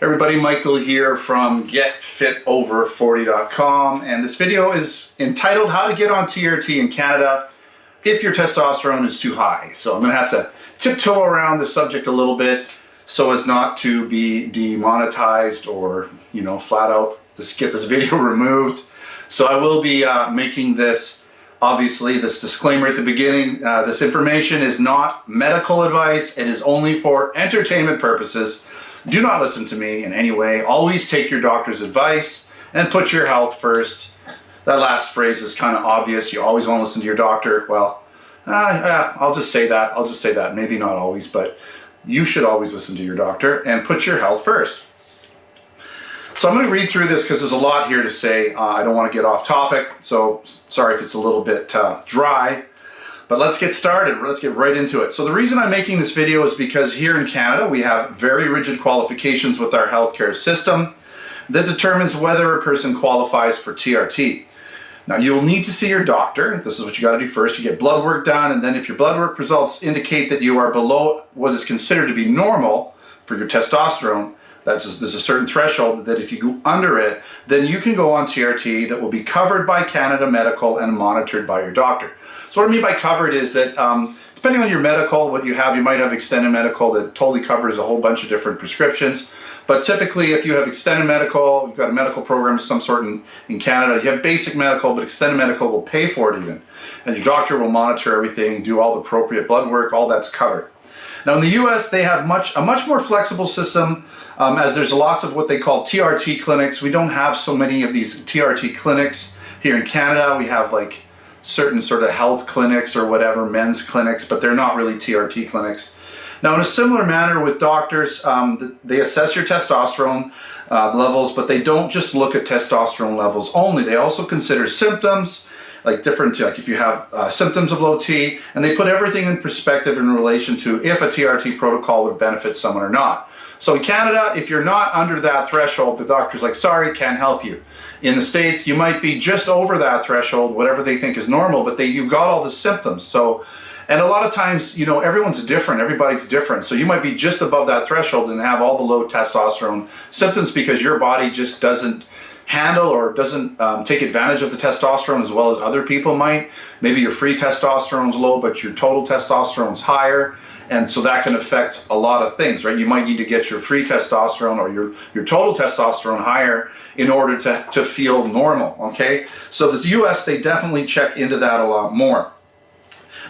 Everybody, Michael here from GetFitOver40.com, and this video is entitled How to Get on TRT in Canada if your testosterone is too high. So I'm going to have to tiptoe around the subject a little bit so as not to be demonetized or, flat out just get this video removed. So I will be making this, obviously, this disclaimer at the beginning. This information is not medical advice. It is only for entertainment purposes. Do not listen to me in any way. Always take your doctor's advice and put your health first. That last phrase is kind of obvious. You always want to listen to your doctor. Well, I'll just say that. I'll just say that. Maybe not always, but you should always listen to your doctor and put your health first. So I'm going to read through this because there's a lot here to say. I don't want to get off topic, so sorry if it's a little bit dry. But let's get started. Let's get right into it. So the reason I'm making this video is because here in Canada we have very rigid qualifications with our healthcare system that determines whether a person qualifies for TRT. Now you'll need to see your doctor. This is what you got to do first. You get blood work done, and then if your blood work results indicate that you are below what is considered to be normal for your testosterone, there's a certain threshold that if you go under it, then you can go on TRT that will be covered by Canada Medical and monitored by your doctor. So what I mean by covered is that depending on your medical, what you have, you might have extended medical that totally covers a whole bunch of different prescriptions. But typically if you have extended medical, you've got a medical program of some sort in Canada, you have basic medical, but extended medical will pay for it even. And your doctor will monitor everything, do all the appropriate blood work, all that's covered. Now in the US, they have a much more flexible system as there's lots of what they call TRT clinics. We don't have so many of these TRT clinics here in Canada. We have like certain sort of health clinics or whatever, men's clinics, but they're not really TRT clinics. Now in a similar manner with doctors, they assess your testosterone levels, but they don't just look at testosterone levels only. They also consider symptoms, like if you have symptoms of low T, and they put everything in perspective in relation to if a TRT protocol would benefit someone or not. So in Canada, if you're not under that threshold, the doctor's like, sorry, can't help you. In the States, you might be just over that threshold, whatever they think is normal, but you've got all the symptoms. So, and a lot of times, everyone's different, everybody's different. So you might be just above that threshold and have all the low testosterone symptoms because your body just doesn't handle or doesn't take advantage of the testosterone as well as other people might. Maybe your free testosterone's low, but your total testosterone's higher. And so that can affect a lot of things, right? You might need to get your free testosterone or your total testosterone higher in order to feel normal, okay? So the US, they definitely check into that a lot more.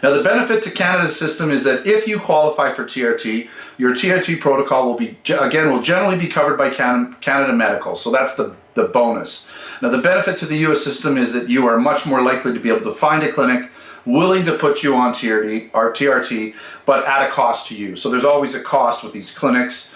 Now the benefit to Canada's system is that if you qualify for TRT, your TRT protocol will generally be covered by Canada Medical. So that's the bonus. Now the benefit to the US system is that you are much more likely to be able to find a clinic willing to put you on TRT, but at a cost to you. So there's always a cost with these clinics.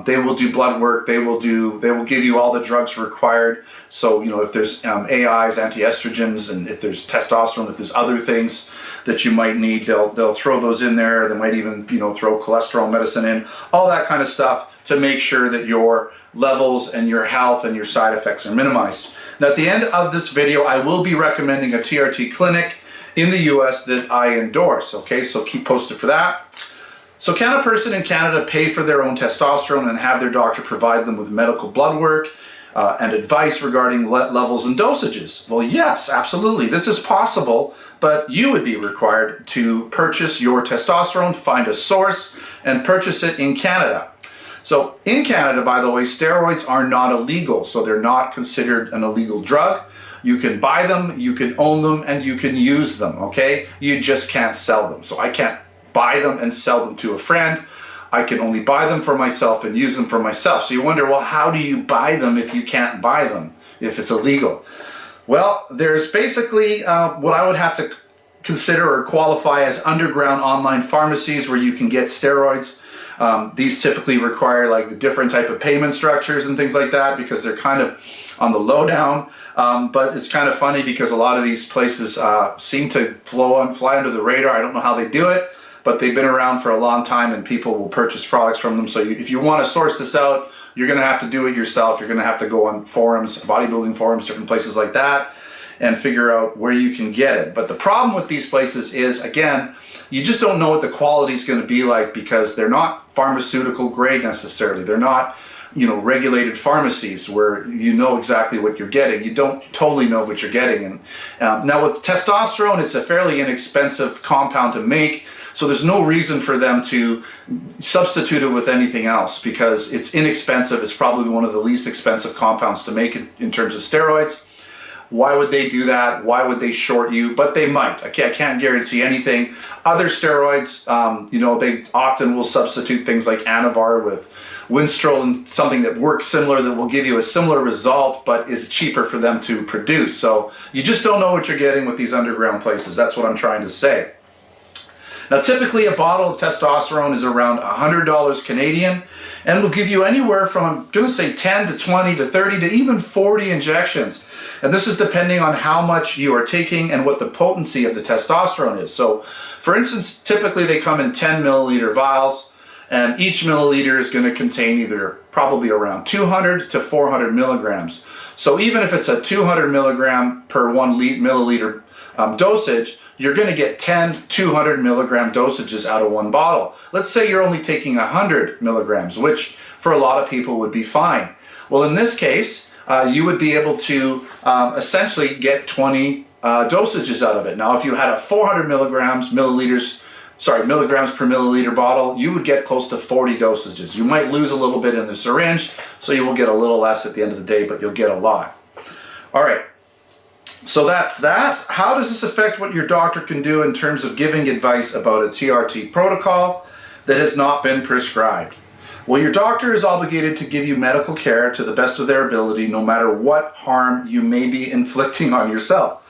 They will do blood work. They will give you all the drugs required. So if there's AIs, anti-estrogens, and if there's testosterone, if there's other things that you might need, they'll throw those in there. They might even throw cholesterol medicine in, all that kind of stuff to make sure that your levels and your health and your side effects are minimized. Now at the end of this video, I will be recommending a TRT clinic in the US that I endorse, okay? So keep posted for that. So can a person in Canada pay for their own testosterone and have their doctor provide them with medical blood work and advice regarding levels and dosages? Well, yes, absolutely. This is possible, but you would be required to purchase your testosterone, find a source, and purchase it in Canada. So in Canada, by the way, steroids are not illegal, so they're not considered an illegal drug. You can buy them, you can own them, and you can use them, okay? You just can't sell them. So I can't buy them and sell them to a friend. I can only buy them for myself and use them for myself. So you wonder, well, how do you buy them if you can't buy them, if it's illegal? Well, there's basically what I would have to consider or qualify as underground online pharmacies where you can get steroids. These typically require like the different type of payment structures and things like that because they're kind of on the lowdown. But it's kind of funny because a lot of these places seem to fly under the radar. I don't know how they do it, but they've been around for a long time and people will purchase products from them. So if you want to source this out, you're going to have to do it yourself. You're going to have to go on forums, bodybuilding forums, different places like that, and figure out where you can get it. But the problem with these places is, again, you just don't know what the quality is going to be like because they're not pharmaceutical grade necessarily. They're not regulated pharmacies where you know exactly what you're getting. You don't totally know what you're getting. And now with testosterone, it's a fairly inexpensive compound to make, so there's no reason for them to substitute it with anything else because it's inexpensive. It's probably one of the least expensive compounds to make in terms of steroids. Why would they do that? Why would they short you? But they might. I can't guarantee anything. Other steroids, they often will substitute things like Anavar with Winstrol and something that works similar, that will give you a similar result, but is cheaper for them to produce. So you just don't know what you're getting with these underground places. That's what I'm trying to say. Now, typically a bottle of testosterone is around $100 Canadian and will give you anywhere from, I'm going to say 10 to 20 to 30 to even 40 injections. And this is depending on how much you are taking and what the potency of the testosterone is. So, for instance, typically they come in 10 milliliter vials, and each milliliter is going to contain either probably around 200 to 400 milligrams. So even if it's a 200 milligram per 1 milliliter dosage, you're going to get 10 200 milligram dosages out of one bottle. Let's say you're only taking 100 milligrams, which for a lot of people would be fine. Well, in this case, you would be able to essentially get 20 dosages out of it. Now, if you had a 400 milligrams per milliliter bottle, you would get close to 40 dosages. You might lose a little bit in the syringe, so you will get a little less at the end of the day, but you'll get a lot. All right. So that's that. How does this affect what your doctor can do in terms of giving advice about a TRT protocol that has not been prescribed? Well, your doctor is obligated to give you medical care to the best of their ability, no matter what harm you may be inflicting on yourself.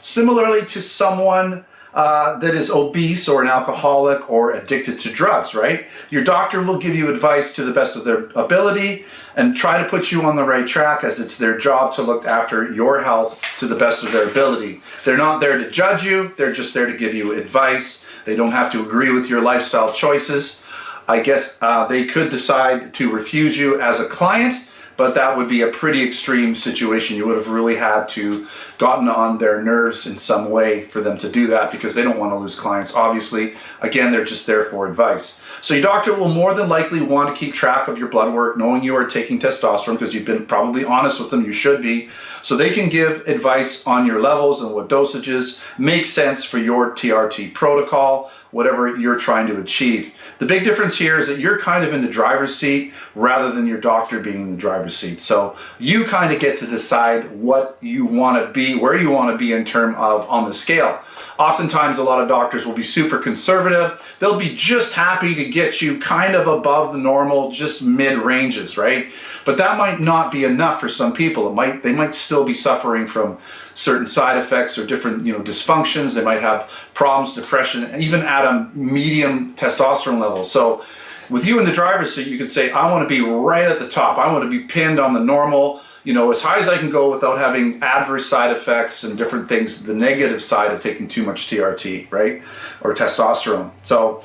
Similarly to someone that is obese or an alcoholic or addicted to drugs, right? Your doctor will give you advice to the best of their ability and try to put you on the right track, as it's their job to look after your health to the best of their ability. They're not there to judge you, they're just there to give you advice. They don't have to agree with your lifestyle choices. I guess they could decide to refuse you as a client, but that would be a pretty extreme situation. You would have really had to gotten on their nerves in some way for them to do that, because they don't want to lose clients. Obviously, again, they're just there for advice. So your doctor will more than likely want to keep track of your blood work, knowing you are taking testosterone, because you've been probably honest with them, you should be, so they can give advice on your levels and what dosages make sense for your TRT protocol, whatever you're trying to achieve. The big difference here is that you're kind of in the driver's seat rather than your doctor being in the driver's seat. So you kind of get to decide what you want to be, where you want to be in terms of on the scale. Oftentimes, a lot of doctors will be super conservative. They'll be just happy to get you kind of above the normal, just mid-ranges, right? But that might not be enough for some people. They might still be suffering from certain side effects or different, dysfunctions. They might have problems, depression, even at a medium testosterone level. So with you in the driver's seat, you could say, I want to be right at the top. I want to be pinned on the normal, as high as I can go without having adverse side effects and different things, the negative side of taking too much TRT, right? Or testosterone. So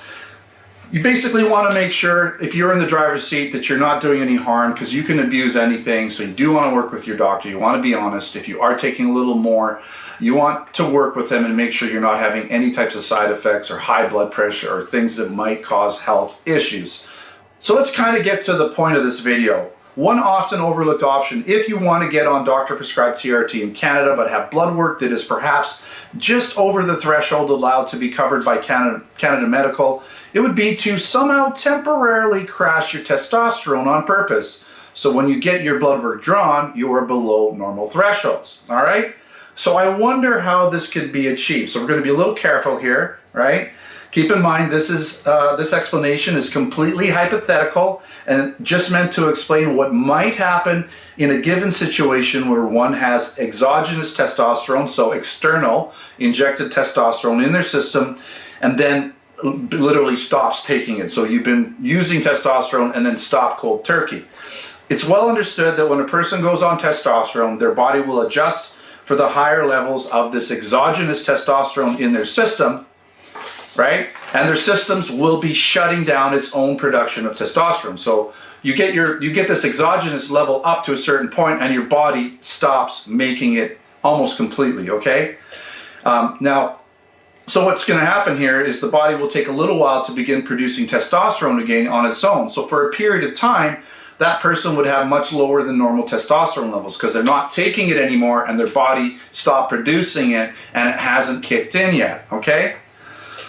you basically want to make sure, if you're in the driver's seat, that you're not doing any harm, because you can abuse anything. So you do want to work with your doctor. You want to be honest. If you are taking a little more, you want to work with them and make sure you're not having any types of side effects or high blood pressure or things that might cause health issues. So let's kind of get to the point of this video. One often overlooked option, if you want to get on doctor-prescribed TRT in Canada but have blood work that is perhaps just over the threshold allowed to be covered by Canada Medical, it would be to somehow temporarily crash your testosterone on purpose. So when you get your blood work drawn, you are below normal thresholds, all right? So I wonder how this could be achieved. So we're going to be a little careful here, right? Keep in mind, this explanation is completely hypothetical and just meant to explain what might happen in a given situation where one has exogenous testosterone, so external injected testosterone in their system, and then literally stops taking it. So you've been using testosterone and then stop cold turkey. It's well understood that when a person goes on testosterone, their body will adjust for the higher levels of this exogenous testosterone in their system, right? And their systems will be shutting down its own production of testosterone. So you get this exogenous level up to a certain point, and your body stops making it almost completely, okay? So what's going to happen here is the body will take a little while to begin producing testosterone again on its own. So for a period of time, that person would have much lower than normal testosterone levels because they're not taking it anymore and their body stopped producing it and it hasn't kicked in yet, okay?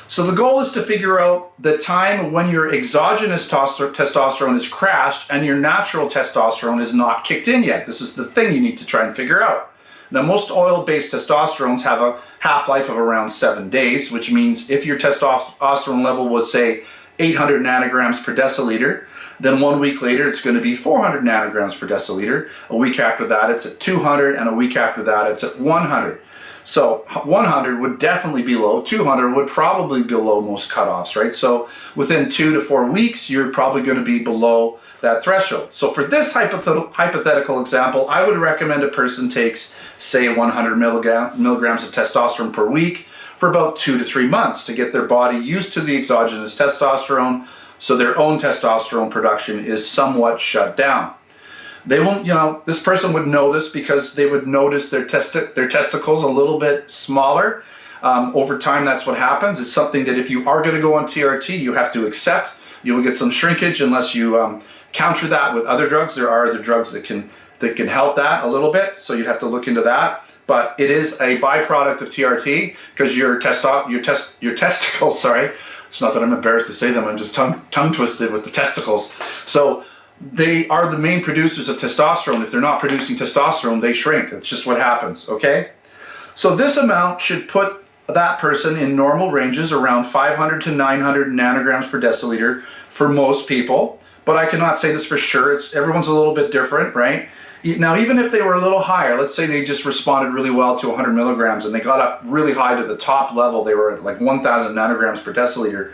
So the goal is to figure out the time when your exogenous testosterone is crashed and your natural testosterone is not kicked in yet. This is the thing you need to try and figure out. Now, most oil-based testosterones have a half-life of around 7 days, which means if your testosterone level was, say, 800 nanograms per deciliter, then 1 week later it's going to be 400 nanograms per deciliter. A week after that it's at 200, and a week after that it's at 100. So 100 would definitely be low. 200 would probably be below most cutoffs, right? So within 2 to 4 weeks, you're probably going to be below that threshold. So for this hypothetical example, I would recommend a person takes, say, 100 milligrams of testosterone per week for about 2 to 3 months to get their body used to the exogenous testosterone, so their own testosterone production is somewhat shut down. They won't, this person would know this because they would notice their testicles a little bit smaller. Over time, that's what happens. It's something that if you are going to go on TRT, you have to accept. You will get some shrinkage unless you counter that with other drugs. There are other drugs that can help that a little bit, so you'd have to look into that. But it is a byproduct of TRT because your testicles, sorry, it's not that I'm embarrassed to say them, I'm just tongue twisted with the testicles. So they are the main producers of testosterone. If they're not producing testosterone, they shrink. It's just what happens, okay? So this amount should put that person in normal ranges around 500 to 900 nanograms per deciliter for most people. But I cannot say this for sure. Everyone's a little bit different, right? Now, even if they were a little higher, let's say they just responded really well to 100 milligrams and they got up really high to the top level, they were at like 1,000 nanograms per deciliter.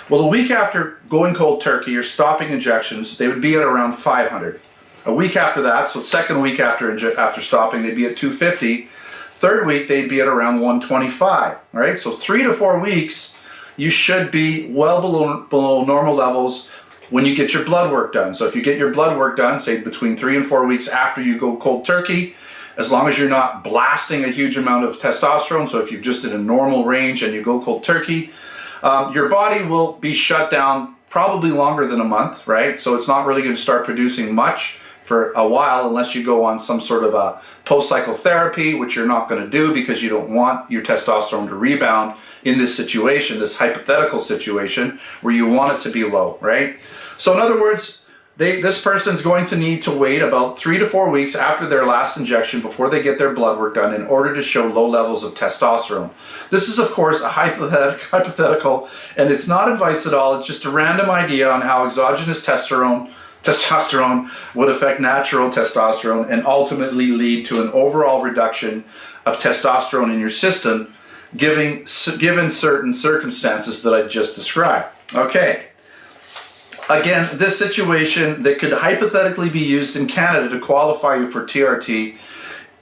Well, a week after going cold turkey or stopping injections, they would be at around 500. A week after that, so second week after stopping, they'd be at 250. Third week, they'd be at around 125, right? So 3 to 4 weeks, you should be well below normal levels when you get your blood work done. So if you get your blood work done, say between 3 and 4 weeks after you go cold turkey, as long as you're not blasting a huge amount of testosterone, so if you're just in a normal range and you go cold turkey, your body will be shut down probably longer than a month, right? So it's not really going to start producing much for a while unless you go on some sort of a post-cycle therapy, which you're not going to do because you don't want your testosterone to rebound in this situation, this hypothetical situation where you want it to be low, right? So in other words, this person's going to need to wait about 3 to 4 weeks after their last injection before they get their blood work done in order to show low levels of testosterone. This is, of course, a hypothetical, and it's not advice at all. It's just a random idea on how exogenous testosterone would affect natural testosterone and ultimately lead to an overall reduction of testosterone in your system, given certain circumstances that I just described. Okay. Again, this situation that could hypothetically be used in Canada to qualify you for TRT,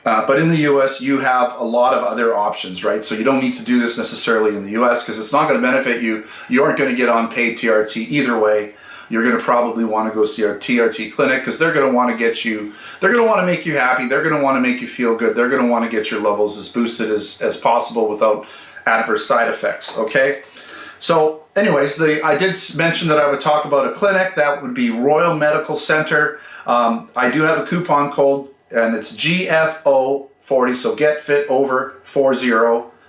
but in the US you have a lot of other options, right? So you don't need to do this necessarily in the US because it's not going to benefit you. You aren't going to get on paid TRT either way. You're going to probably want to go see our TRT Clinic because they're going to want to get you, they're going to want to make you happy, they're going to want to make you feel good, they're going to want to get your levels as boosted as possible without adverse side effects, okay? So anyways, I did mention that I would talk about a clinic. That would be Royal Medical Center. I do have a coupon code, and it's GFO40, so Get Fit Over 40.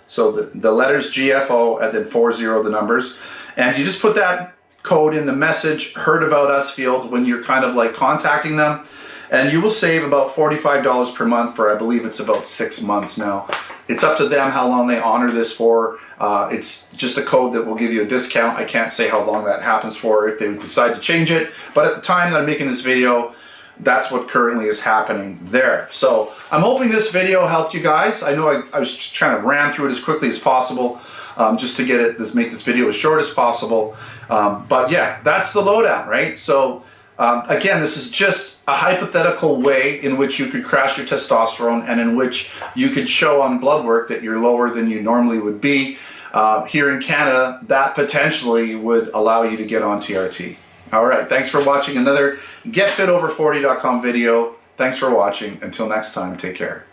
So the letters GFO and then 40, the numbers. And you just put that code in the message heard about us field when you're kind of like contacting them, and you will save about $45 per month for, I believe it's about 6 months now. It's up to them how long they honor this for. It's just a code that will give you a discount. I can't say how long that happens for if they would decide to change it, but at the time that I'm making this video, that's what currently is happening there. So I'm hoping this video helped you guys. I know I was just trying to ram through it as quickly as possible, just to make this video as short as possible. But yeah, that's the lowdown, right? So again, this is just a hypothetical way in which you could crash your testosterone and in which you could show on blood work that you're lower than you normally would be. Here in Canada, that potentially would allow you to get on TRT. All right, thanks for watching another GetFitOver40.com video. Thanks for watching. Until next time, take care.